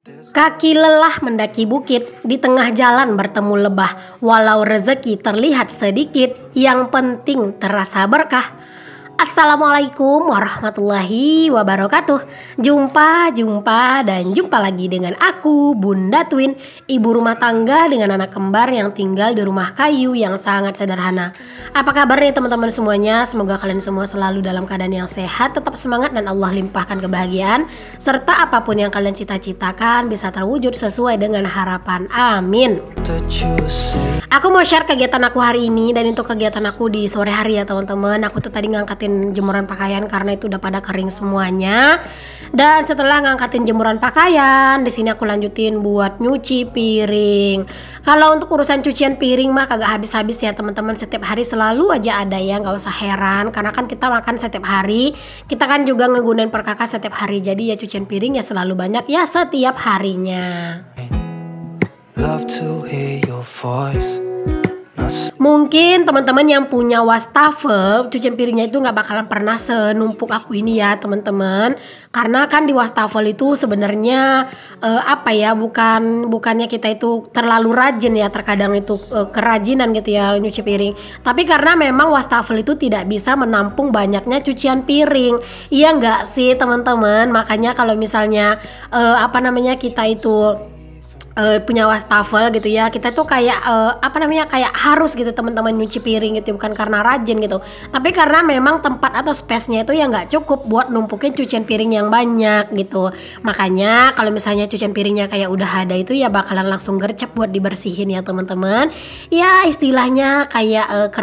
Kaki lelah mendaki bukit, di tengah jalan bertemu lebah. Walau rezeki terlihat sedikit, yang penting terasa berkah. Assalamualaikum warahmatullahi wabarakatuh. Jumpa lagi dengan aku, Bunda Twin, ibu rumah tangga dengan anak kembar yang tinggal di rumah kayu yang sangat sederhana. Apa kabar nih teman-teman semuanya? Semoga kalian semua selalu dalam keadaan yang sehat, tetap semangat dan Allah limpahkan kebahagiaan, serta apapun yang kalian cita-citakan bisa terwujud sesuai dengan harapan. Amin. Aku mau share kegiatan aku hari ini, dan untuk kegiatan aku di sore hari ya teman-teman. Aku tuh tadi ngangkatin jemuran pakaian karena itu udah pada kering semuanya. Dan setelah ngangkatin jemuran pakaian, di sini aku lanjutin buat nyuci piring. Kalau untuk urusan cucian piring mah kagak habis-habis ya teman-teman. Setiap hari selalu aja ada ya, nggak usah heran karena kan kita makan setiap hari. Kita kan juga ngegunain perkakas setiap hari. Jadi ya cucian piring ya selalu banyak ya setiap harinya. Love to hear your voice. Mungkin teman-teman yang punya wastafel, cucian piringnya itu nggak bakalan pernah senumpuk aku ini ya teman-teman. Karena kan di wastafel itu sebenarnya bukannya kita itu terlalu rajin ya, terkadang itu kerajinan gitu ya nyuci piring. Tapi karena memang wastafel itu tidak bisa menampung banyaknya cucian piring. Iya nggak sih teman-teman? Makanya kalau misalnya kita itu punya wastafel gitu ya, kita tuh kayak kayak harus gitu teman-teman nyuci piring gitu, bukan karena rajin gitu, tapi karena memang tempat atau space-nya itu ya nggak cukup buat numpukin cucian piring yang banyak gitu. Makanya kalau misalnya cucian piringnya kayak udah ada itu ya bakalan langsung gercep buat dibersihin ya teman-teman. Ya istilahnya kayak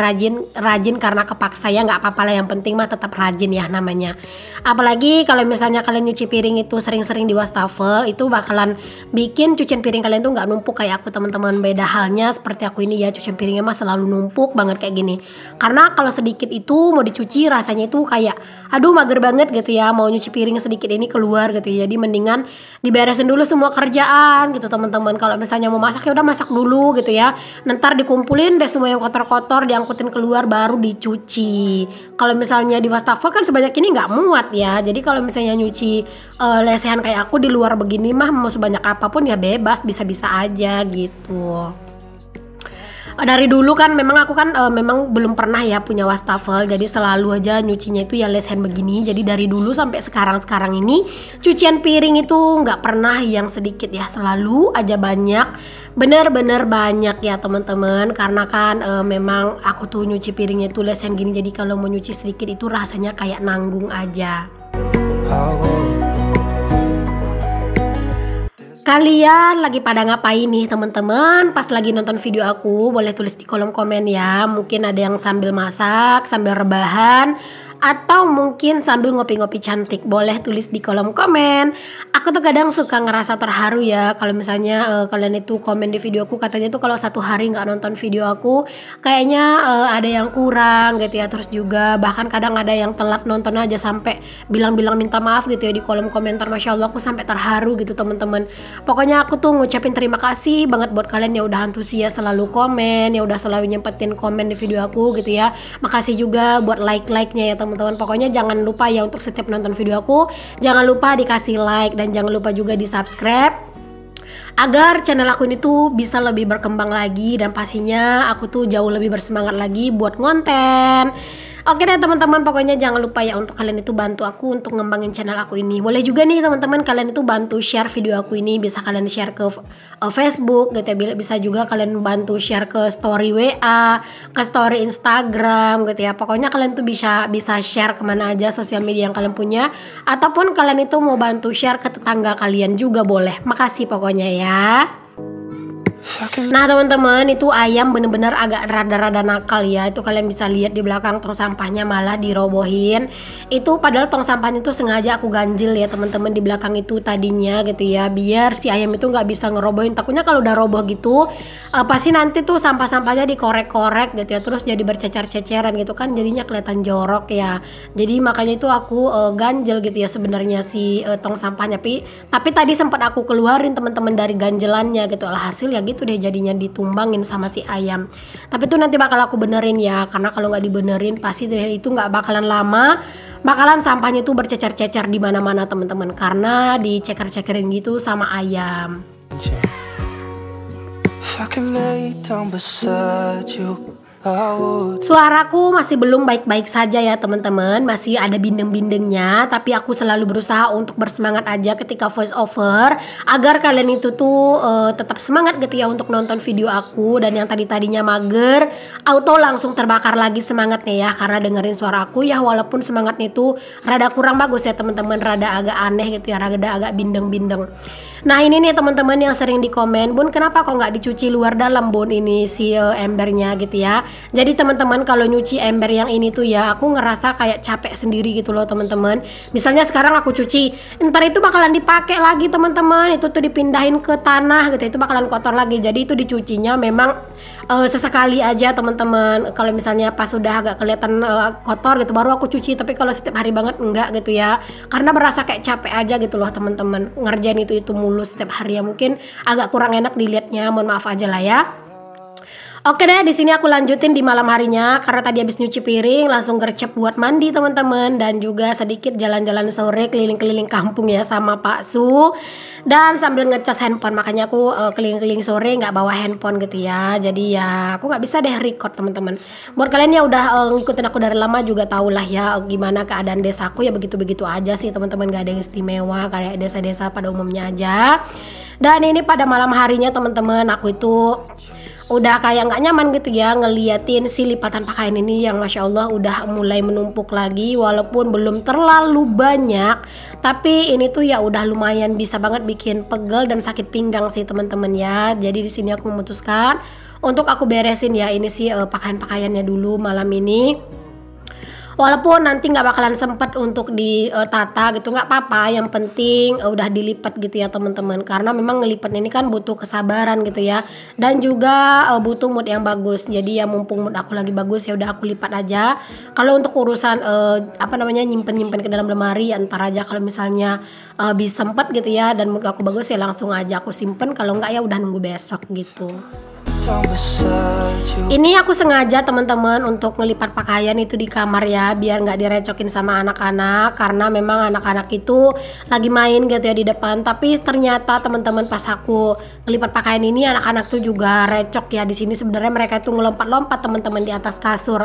rajin karena kepaksa ya, nggak apa-apa lah, yang penting mah tetap rajin ya namanya. Apalagi kalau misalnya kalian nyuci piring itu sering-sering di wastafel, itu bakalan bikin cucian piring kalian tuh nggak numpuk kayak aku teman-teman. Beda halnya seperti aku ini ya, cucian piringnya mah selalu numpuk banget kayak gini. Karena kalau sedikit itu mau dicuci rasanya itu kayak aduh mager banget gitu ya, mau nyuci piring sedikit ini keluar gitu ya. Jadi mendingan diberesin dulu semua kerjaan gitu teman-teman. Kalau misalnya mau masak ya udah masak dulu gitu ya, ntar dikumpulin deh semua yang kotor-kotor, diangkutin keluar baru dicuci. Kalau misalnya di wastafel kan sebanyak ini nggak muat ya. Jadi kalau misalnya nyuci lesehan kayak aku di luar begini mah mau sebanyak apapun ya bebas, bisa-bisa aja gitu. Dari dulu kan memang aku kan memang belum pernah ya punya wastafel, jadi selalu aja nyucinya itu ya lesehan begini. Jadi dari dulu sampai sekarang ini cucian piring itu nggak pernah yang sedikit ya, selalu aja banyak, bener-bener banyak ya teman-teman. Karena kan memang aku tuh nyuci piringnya itu lesehan gini, jadi kalau mau nyuci sedikit itu rasanya kayak nanggung aja. Kalian lagi pada ngapain nih teman-teman? Pas lagi nonton video aku boleh tulis di kolom komen ya. Mungkin ada yang sambil masak, sambil rebahan, atau mungkin sambil ngopi-ngopi cantik. Boleh tulis di kolom komen. Aku tuh kadang suka ngerasa terharu ya kalau misalnya kalian itu komen di video aku, katanya tuh kalau satu hari nggak nonton video aku kayaknya ada yang kurang gitu ya. Terus juga bahkan kadang ada yang telat nonton aja sampai bilang-bilang minta maaf gitu ya di kolom komentar. Masya Allah, aku sampai terharu gitu teman-teman. Pokoknya aku tuh ngucapin terima kasih banget buat kalian yang udah antusias selalu komen, yang udah selalu nyempetin komen di video aku gitu ya. Makasih juga buat like-nya ya teman-teman. Pokoknya jangan lupa ya untuk setiap nonton video aku, jangan lupa dikasih like dan jangan lupa juga di subscribe agar channel aku ini tuh bisa lebih berkembang lagi, dan pastinya aku tuh jauh lebih bersemangat lagi buat ngonten. Oke deh teman-teman, pokoknya jangan lupa ya untuk kalian itu bantu aku untuk ngembangin channel aku ini. Boleh juga nih teman-teman kalian itu bantu share video aku ini, bisa kalian share ke Facebook gitu ya, bisa juga kalian bantu share ke story WA, ke story Instagram gitu ya. Pokoknya kalian tuh bisa share kemana aja sosial media yang kalian punya, ataupun kalian itu mau bantu share ke tetangga kalian juga boleh. Makasih pokoknya ya. Nah teman-teman, itu ayam bener-bener agak rada-rada nakal ya. Itu kalian bisa lihat di belakang tong sampahnya malah dirobohin. Itu padahal tong sampahnya itu sengaja aku ganjil ya teman-teman di belakang itu tadinya gitu ya, biar si ayam itu nggak bisa ngerobohin. Takutnya kalau udah roboh gitu pasti nanti tuh sampah-sampahnya dikorek-korek gitu ya, terus jadi bercecer-ceceran gitu kan, jadinya kelihatan jorok ya. Jadi makanya itu aku ganjel gitu ya sebenarnya si tong sampahnya. Tapi tadi sempat aku keluarin teman-teman dari ganjelannya gitu. Alhasil ya gitu deh jadinya, ditumbangin sama si ayam. Tapi itu nanti bakal aku benerin ya, karena kalau nggak dibenerin pasti deh itu nggak bakalan lama, bakalan sampahnya tuh bercecer-cecer di mana-mana teman-teman, karena diceker-cekerin gitu sama ayam. Suaraku masih belum baik-baik saja ya teman-teman, masih ada bindeng-bindengnya, tapi aku selalu berusaha untuk bersemangat aja ketika voice over, agar kalian itu tuh tetap semangat gitu ya untuk nonton video aku. Dan yang tadinya mager, auto langsung terbakar lagi semangatnya ya, karena dengerin suara aku ya, walaupun semangatnya itu rada kurang bagus ya teman-teman, rada agak aneh gitu ya, rada agak bindeng-bindeng. Nah ini nih teman-teman yang sering di komen, Bun kenapa kok nggak dicuci luar dalam Bun ini si embernya gitu ya. Jadi teman-teman kalau nyuci ember yang ini tuh ya, aku ngerasa kayak capek sendiri gitu loh teman-teman. Misalnya sekarang aku cuci, ntar itu bakalan dipakai lagi teman-teman, itu tuh dipindahin ke tanah gitu, itu bakalan kotor lagi. Jadi itu dicucinya memang sesekali aja teman-teman. Kalau misalnya pas sudah agak kelihatan kotor gitu baru aku cuci, tapi kalau setiap hari banget enggak gitu ya, karena berasa kayak capek aja gitu loh teman-teman, ngerjain itu mulus setiap hari ya, mungkin agak kurang enak dilihatnya, mohon maaf aja lah ya. Oke deh, di sini aku lanjutin di malam harinya, karena tadi habis nyuci piring langsung gercep buat mandi teman-teman, dan juga sedikit jalan-jalan sore keliling-keliling kampung ya sama Pak Su, dan sambil ngecas handphone. Makanya aku keliling-keliling sore nggak bawa handphone gitu ya, jadi ya aku nggak bisa deh record teman-teman. Buat kalian yang udah ngikutin aku dari lama juga tau lah ya gimana keadaan desaku ya, begitu-begitu aja sih teman-teman, gak ada yang istimewa kayak desa-desa pada umumnya aja. Dan ini pada malam harinya teman-teman, aku itu udah kayak nggak nyaman gitu ya ngeliatin si lipatan pakaian ini yang masya Allah udah mulai menumpuk lagi, walaupun belum terlalu banyak, tapi ini tuh ya udah lumayan bisa banget bikin pegel dan sakit pinggang sih teman-teman ya. Jadi di sini aku memutuskan untuk aku beresin ya ini sih pakaian-pakaiannya dulu malam ini. Walaupun nanti nggak bakalan sempet untuk ditata gitu, nggak apa-apa, yang penting udah dilipat gitu ya teman-teman, karena memang ngelipat ini kan butuh kesabaran gitu ya, dan juga butuh mood yang bagus. Jadi ya mumpung mood aku lagi bagus ya udah aku lipat aja. Kalau untuk urusan nyimpen ke dalam lemari ya ntar aja, kalau misalnya bisa sempet gitu ya dan mood aku bagus ya langsung aja aku simpen, kalau nggak ya udah nunggu besok gitu. Ini aku sengaja teman-teman untuk ngelipat pakaian itu di kamar ya, biar nggak direcokin sama anak-anak, karena memang anak-anak itu lagi main gitu ya di depan. Tapi ternyata teman-teman pas aku ngelipat pakaian ini anak-anak tuh juga recok ya di sini. Sebenarnya mereka tuh ngelompat-lompat teman-teman di atas kasur.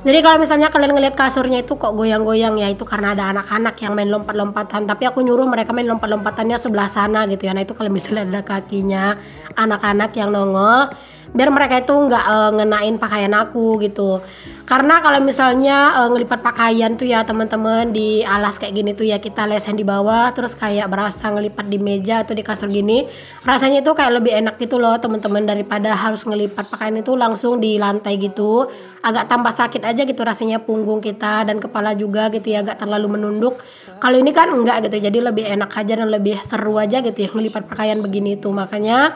Jadi kalau misalnya kalian ngeliat kasurnya itu kok goyang-goyang ya, itu karena ada anak-anak yang main lompat-lompatan. Tapi aku nyuruh mereka main lompat-lompatannya sebelah sana gitu ya. Nah itu kalau misalnya ada kakinya anak-anak yang nongol, biar mereka itu nggak ngenain pakaian aku gitu. Karena kalau misalnya ngelipat pakaian tuh ya teman-teman di alas kayak gini tuh ya, kita lesen di bawah terus kayak berasa ngelipat di meja atau di kasur gini, rasanya itu kayak lebih enak gitu loh teman-teman, daripada harus ngelipat pakaian itu langsung di lantai gitu. Agak tambah sakit aja gitu rasanya punggung kita dan kepala juga gitu ya, agak terlalu menunduk. Kalau ini kan enggak gitu, jadi lebih enak aja dan lebih seru aja gitu ya ngelipat pakaian begini tuh. Makanya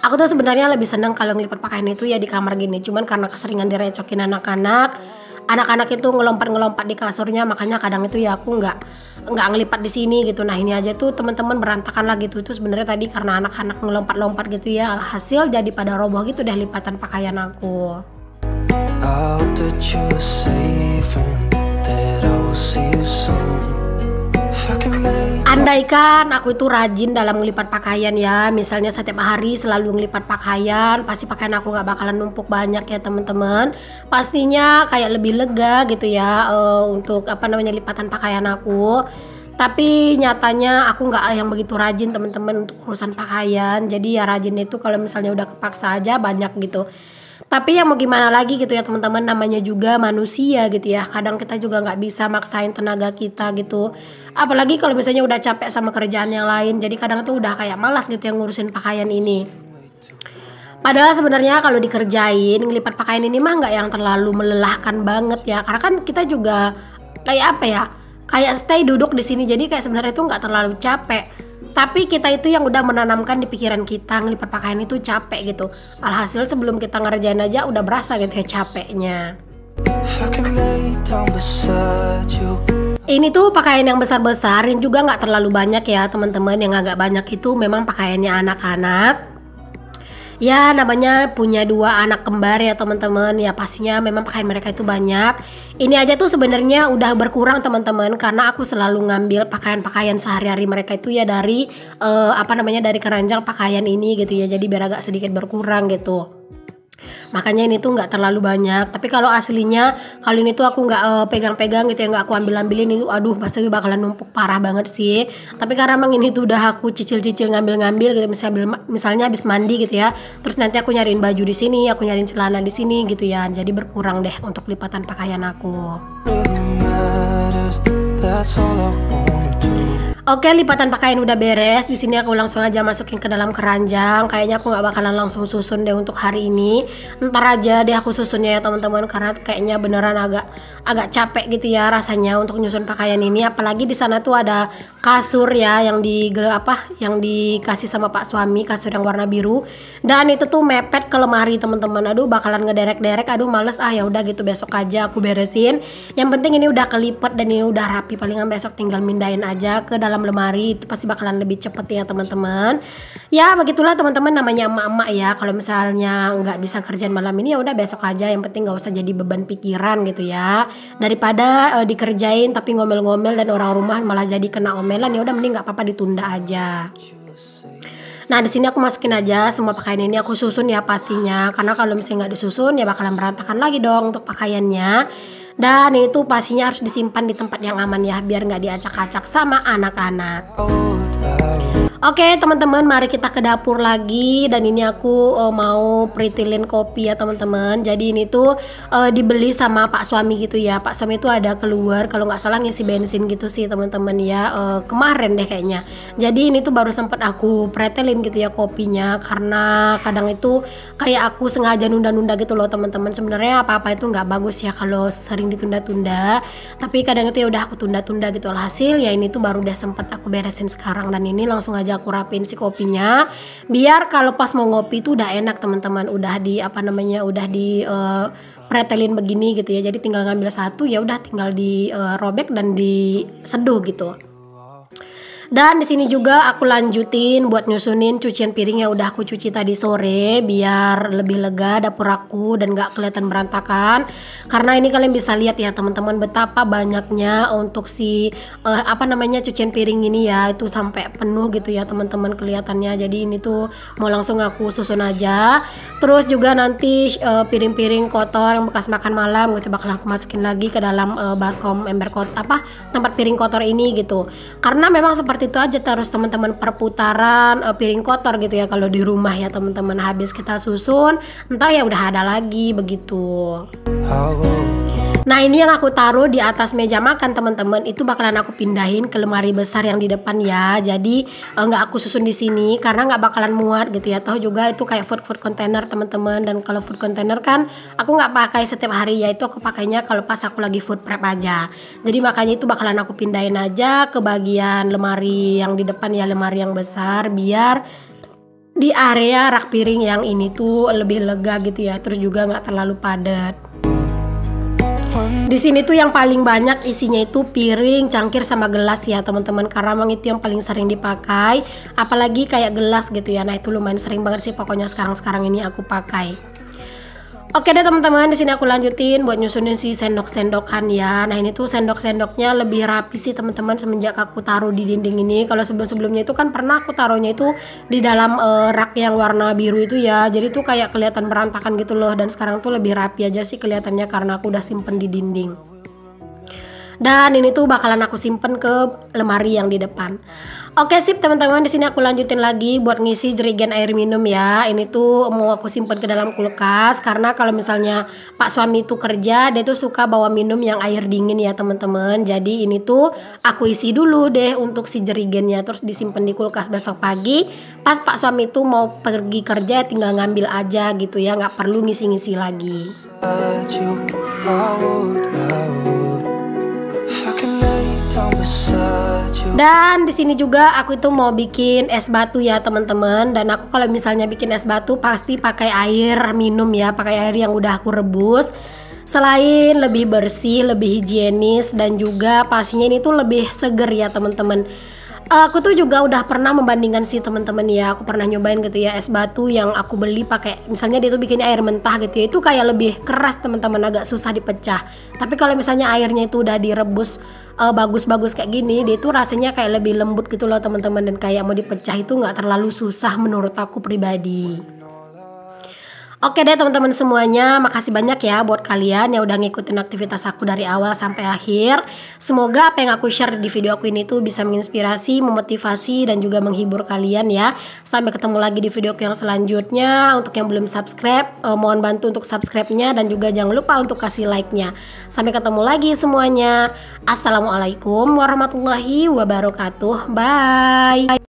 aku tuh sebenarnya lebih senang kalau ngelipat pakaian itu ya di kamar gini. Cuman karena keseringan direcokin anak-anak itu ngelompat di kasurnya, makanya kadang itu ya aku nggak ngelipat di sini gitu. Nah ini aja tuh teman-teman berantakan lagi tuh. Itu sebenarnya tadi karena anak-anak ngelompat-lompat gitu ya, hasil jadi pada roboh gitu deh lipatan pakaian aku. Andaikan aku itu rajin dalam ngelipat pakaian ya, misalnya setiap hari selalu ngelipat pakaian, pasti pakaian aku nggak bakalan numpuk banyak ya teman-teman. Pastinya kayak lebih lega gitu ya untuk lipatan pakaian aku. Tapi nyatanya aku nggak yang begitu rajin teman-teman untuk urusan pakaian. Jadi ya rajin itu kalau misalnya udah kepaksa aja banyak gitu. Tapi ya mau gimana lagi gitu ya teman-teman, namanya juga manusia gitu ya. Kadang kita juga nggak bisa maksain tenaga kita gitu. Apalagi kalau misalnya udah capek sama kerjaan yang lain. Jadi kadang tuh udah kayak malas gitu yang ngurusin pakaian ini. Padahal sebenarnya kalau dikerjain ngelipat pakaian ini mah nggak yang terlalu melelahkan banget ya. Karena kan kita juga kayak kayak stay duduk di sini. Jadi kayak sebenarnya itu nggak terlalu capek. Tapi kita itu yang udah menanamkan di pikiran kita ngelipat pakaian itu capek gitu. Alhasil sebelum kita ngerjain aja udah berasa gitu ya capeknya. Ini tuh pakaian yang besar-besar, yang juga nggak terlalu banyak ya teman-teman. Yang agak banyak itu memang pakaiannya anak-anak. Ya namanya punya dua anak kembar ya teman-teman, ya pastinya memang pakaian mereka itu banyak. Ini aja tuh sebenarnya udah berkurang teman-teman, karena aku selalu ngambil pakaian-pakaian sehari-hari mereka itu ya dari dari keranjang pakaian ini gitu ya, jadi biar agak sedikit berkurang gitu. Makanya ini tuh nggak terlalu banyak. Tapi kalau aslinya kali ini tuh aku nggak pegang-pegang gitu ya, nggak aku ambil-ambilin itu, aduh pasti bakalan numpuk parah banget sih. Tapi karena emang ini tuh udah aku cicil-cicil ngambil-ngambil gitu, misalnya habis mandi gitu ya, terus nanti aku nyariin baju di sini, aku nyariin celana di sini gitu ya, jadi berkurang deh untuk lipatan pakaian aku. Oke, lipatan pakaian udah beres. Di sini aku langsung aja masukin ke dalam keranjang. Kayaknya aku nggak bakalan langsung susun deh untuk hari ini. Ntar aja deh aku susunnya ya teman-teman, karena kayaknya beneran agak capek gitu ya rasanya untuk nyusun pakaian ini. Apalagi di sana tuh ada kasur ya yang yang dikasih sama Pak suami, kasur yang warna biru. Dan itu tuh mepet ke lemari teman-teman. Aduh, bakalan ngederek-derek. Aduh, males ya udah gitu, besok aja aku beresin. Yang penting ini udah kelipet dan ini udah rapi. Palingan besok tinggal mindahin aja ke dalam lemari, itu pasti bakalan lebih cepet ya teman-teman. Ya begitulah teman-teman, namanya emak-emak ya. Kalau misalnya nggak bisa kerjaan malam ini ya udah besok aja, yang penting nggak usah jadi beban pikiran gitu ya, daripada dikerjain tapi ngomel-ngomel dan orang rumah malah jadi kena omelan. Ya udah mending nggak apa-apa, ditunda aja. Nah di sini aku masukin aja semua pakaian ini, aku susun ya pastinya, karena kalau misalnya nggak disusun ya bakalan berantakan lagi dong untuk pakaiannya. Dan ini tuh pastinya harus disimpan di tempat yang aman ya, biar nggak diacak-acak sama anak-anak. Oke teman-teman, mari kita ke dapur lagi. Dan ini aku mau pritilin kopi ya teman-teman. Jadi ini tuh dibeli sama Pak suami gitu ya. Pak suami itu ada keluar kalau nggak salah ngisi bensin gitu sih teman-teman ya, kemarin deh kayaknya. Jadi ini tuh baru sempet aku pretelin gitu ya kopinya, karena kadang itu kayak aku sengaja nunda-nunda gitu loh teman-teman. Sebenarnya apa-apa itu nggak bagus ya kalau sering ditunda-tunda, tapi kadang itu ya udah aku tunda-tunda gitu. Alhasil ya ini tuh baru deh sempet aku beresin sekarang, dan ini langsung aja aku rapin si kopinya, biar kalau pas mau ngopi itu udah enak teman-teman, udah di pretelin begini gitu ya. Jadi tinggal ngambil satu ya udah tinggal di robek dan diseduh gitu. Dan di sini juga aku lanjutin buat nyusunin cucian piring yang udah aku cuci tadi sore, biar lebih lega dapur aku dan gak kelihatan berantakan. Karena ini kalian bisa lihat ya teman-teman, betapa banyaknya untuk si cucian piring ini ya, itu sampai penuh gitu ya teman-teman kelihatannya. Jadi ini tuh mau langsung aku susun aja. Terus juga nanti piring-piring kotor yang bekas makan malam gitu bakal aku masukin lagi ke dalam baskom ember tempat piring kotor ini gitu. Karena memang seperti itu aja terus teman-teman, perputaran piring kotor gitu ya kalau di rumah ya teman-teman. Habis kita susun ntar ya udah ada lagi begitu. Nah ini yang aku taruh di atas meja makan teman-teman, itu bakalan aku pindahin ke lemari besar yang di depan ya. Jadi nggak aku susun di sini karena nggak bakalan muat gitu ya. Tahu juga itu kayak food container teman-teman, dan kalau food container kan aku nggak pakai setiap hari ya, itu aku pakainya kalau pas aku lagi food prep aja. Jadi makanya itu bakalan aku pindahin aja ke bagian lemari yang di depan ya, lemari yang besar, biar di area rak piring yang ini tuh lebih lega gitu ya, terus juga nggak terlalu padat. Di sini tuh yang paling banyak isinya itu piring, cangkir sama gelas ya teman-teman, karena memang itu yang paling sering dipakai, apalagi kayak gelas gitu ya. Nah itu lumayan sering banget sih pokoknya sekarang ini aku pakai. Oke deh teman-teman, di sini aku lanjutin buat nyusunin si sendok-sendokan ya. Nah ini tuh sendok-sendoknya lebih rapi sih teman-teman semenjak aku taruh di dinding ini. Kalau sebelum-sebelumnya itu kan pernah aku taruhnya itu di dalam rak yang warna biru itu ya. Jadi tuh kayak kelihatan berantakan gitu loh. Dan sekarang tuh lebih rapi aja sih kelihatannya karena aku udah simpen di dinding. Dan ini tuh bakalan aku simpen ke lemari yang di depan. Oke sip teman-teman, di sini aku lanjutin lagi buat ngisi jerigen air minum ya. Ini tuh mau aku simpen ke dalam kulkas, karena kalau misalnya Pak suami itu kerja, dia tuh suka bawa minum yang air dingin ya teman-teman. Jadi ini tuh aku isi dulu deh untuk si jerigennya, terus disimpan di kulkas. Besok pagi pas Pak suami itu mau pergi kerja tinggal ngambil aja gitu ya, nggak perlu ngisi-ngisi lagi. Dan di sini juga aku itu mau bikin es batu ya teman-teman. Dan aku kalau misalnya bikin es batu pasti pakai air minum ya, pakai air yang udah aku rebus. Selain lebih bersih, lebih higienis, dan juga pastinya ini tuh lebih seger ya teman-teman. Aku tuh juga udah pernah membandingkan sih teman-teman ya. Aku pernah nyobain gitu ya es batu yang aku beli pakai, misalnya dia tuh bikinnya air mentah gitu ya. Itu kayak lebih keras teman-teman, agak susah dipecah. Tapi kalau misalnya airnya itu udah direbus bagus-bagus kayak gini, dia tuh rasanya kayak lebih lembut gitu loh teman-teman, dan kayak mau dipecah itu nggak terlalu susah menurut aku pribadi. Oke deh teman-teman semuanya, makasih banyak ya buat kalian yang udah ngikutin aktivitas aku dari awal sampai akhir. Semoga apa yang aku share di video aku ini tuh bisa menginspirasi, memotivasi, dan juga menghibur kalian ya. Sampai ketemu lagi di video aku yang selanjutnya. Untuk yang belum subscribe, mohon bantu untuk subscribe-nya, dan juga jangan lupa untuk kasih like-nya. Sampai ketemu lagi semuanya. Assalamualaikum warahmatullahi wabarakatuh. Bye.